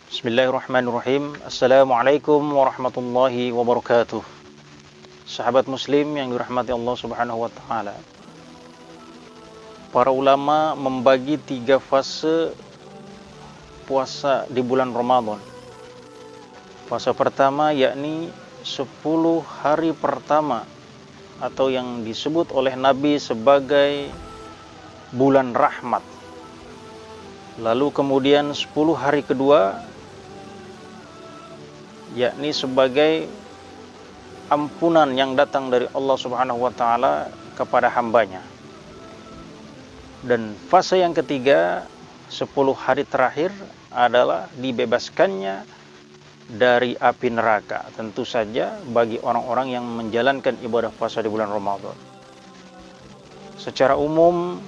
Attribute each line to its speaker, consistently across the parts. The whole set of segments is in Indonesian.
Speaker 1: Bismillahirrahmanirrahim. Assalamualaikum warahmatullahi wabarakatuh. Sahabat muslim yang dirahmati Allah subhanahu wa ta'ala, para ulama membagi 3 fase puasa di bulan Ramadan. Fase pertama yakni 10 hari pertama, atau yang disebut oleh Nabi sebagai bulan rahmat. Lalu kemudian 10 hari kedua yakni sebagai ampunan yang datang dari Allah subhanahu wa ta'ala kepada hambanya. Dan fase yang ketiga, 10 hari terakhir, adalah dibebaskannya dari api neraka, tentu saja bagi orang-orang yang menjalankan ibadah puasa di bulan Ramadan. Secara umum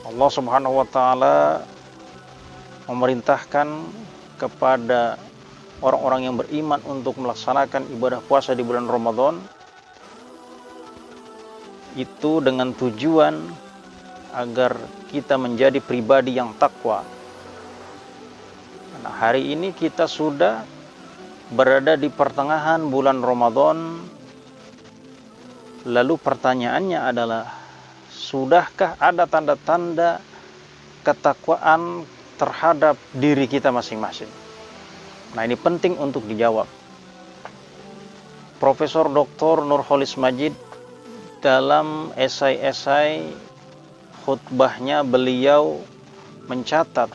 Speaker 1: Allah subhanahu wa ta'ala memerintahkan kepada orang-orang yang beriman untuk melaksanakan ibadah puasa di bulan Ramadan itu dengan tujuan agar kita menjadi pribadi yang takwa. Nah, hari ini kita sudah berada di pertengahan bulan Ramadan. Lalu pertanyaannya adalah, sudahkah ada tanda-tanda ketakwaan terhadap diri kita masing-masing? Nah, ini penting untuk dijawab. Profesor Dr. Nurholis Majid dalam esai-esai khutbahnya beliau mencatat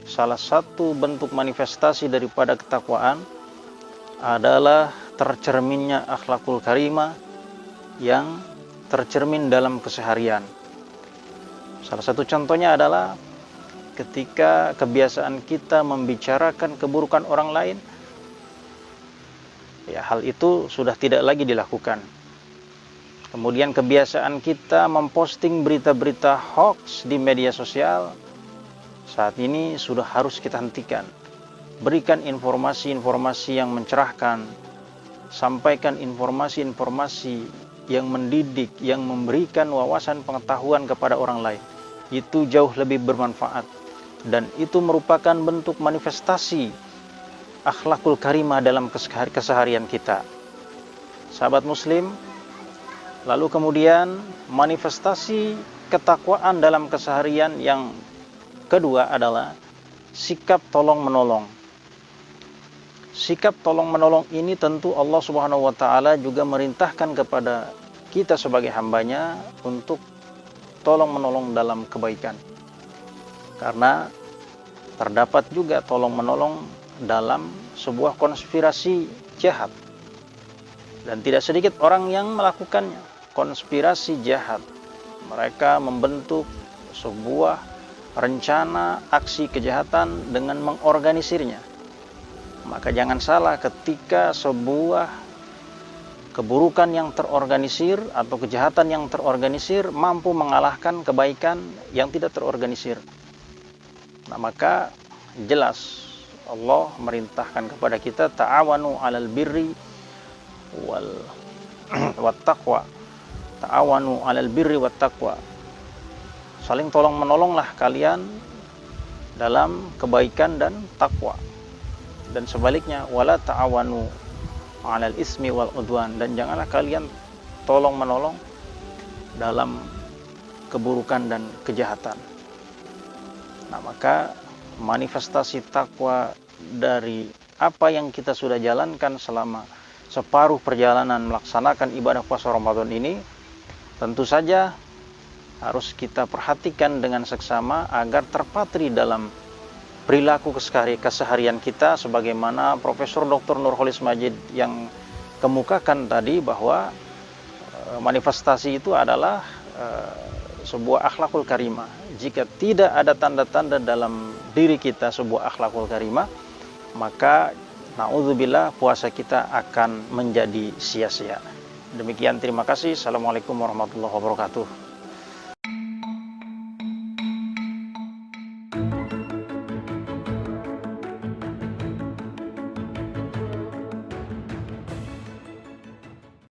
Speaker 1: salah satu bentuk manifestasi daripada ketakwaan adalah tercerminnya akhlakul karimah yang tercermin dalam keseharian. Salah satu contohnya adalah ketika kebiasaan kita membicarakan keburukan orang lain, ya hal itu sudah tidak lagi dilakukan. Kemudian kebiasaan kita memposting berita-berita hoax di media sosial, saat ini sudah harus kita hentikan. Berikan informasi-informasi yang mencerahkan, sampaikan informasi-informasi yang mendidik, yang memberikan wawasan pengetahuan kepada orang lain. Itu jauh lebih bermanfaat. Dan itu merupakan bentuk manifestasi akhlakul karimah dalam keseharian kita. Sahabat muslim, lalu kemudian manifestasi ketakwaan dalam keseharian yang kedua adalah sikap tolong menolong. Sikap tolong menolong ini tentu Allah subhanahu wa ta'ala juga merintahkan kepada kita sebagai hambanya untuk tolong menolong dalam kebaikan. Karena terdapat juga tolong menolong dalam sebuah konspirasi jahat. Dan tidak sedikit orang yang melakukannya, konspirasi jahat. Mereka membentuk sebuah rencana aksi kejahatan dengan mengorganisirnya. Maka jangan salah ketika sebuah keburukan yang terorganisir atau kejahatan yang terorganisir mampu mengalahkan kebaikan yang tidak terorganisir. Nah, maka jelas Allah merintahkan kepada kita ta'awanu 'alal birri wat taqwa. Ta'awanu 'alal birri wat taqwa. Saling tolong menolonglah kalian dalam kebaikan dan takwa. Dan sebaliknya, wala ta'awanu 'alal ismi wal udwan, dan janganlah kalian tolong menolong dalam keburukan dan kejahatan. Nah, maka manifestasi takwa dari apa yang kita sudah jalankan selama separuh perjalanan melaksanakan ibadah puasa Ramadan ini tentu saja harus kita perhatikan dengan seksama agar terpatri dalam perilaku keseharian kita, sebagaimana Profesor Dr. Nurholis Majid yang kemukakan tadi, bahwa manifestasi itu adalah sebuah akhlakul karimah. Jika tidak ada tanda-tanda dalam diri kita sebuah akhlakul karimah, maka na'udzubillah puasa kita akan menjadi sia-sia. Demikian, terima kasih. Assalamualaikum warahmatullahi wabarakatuh.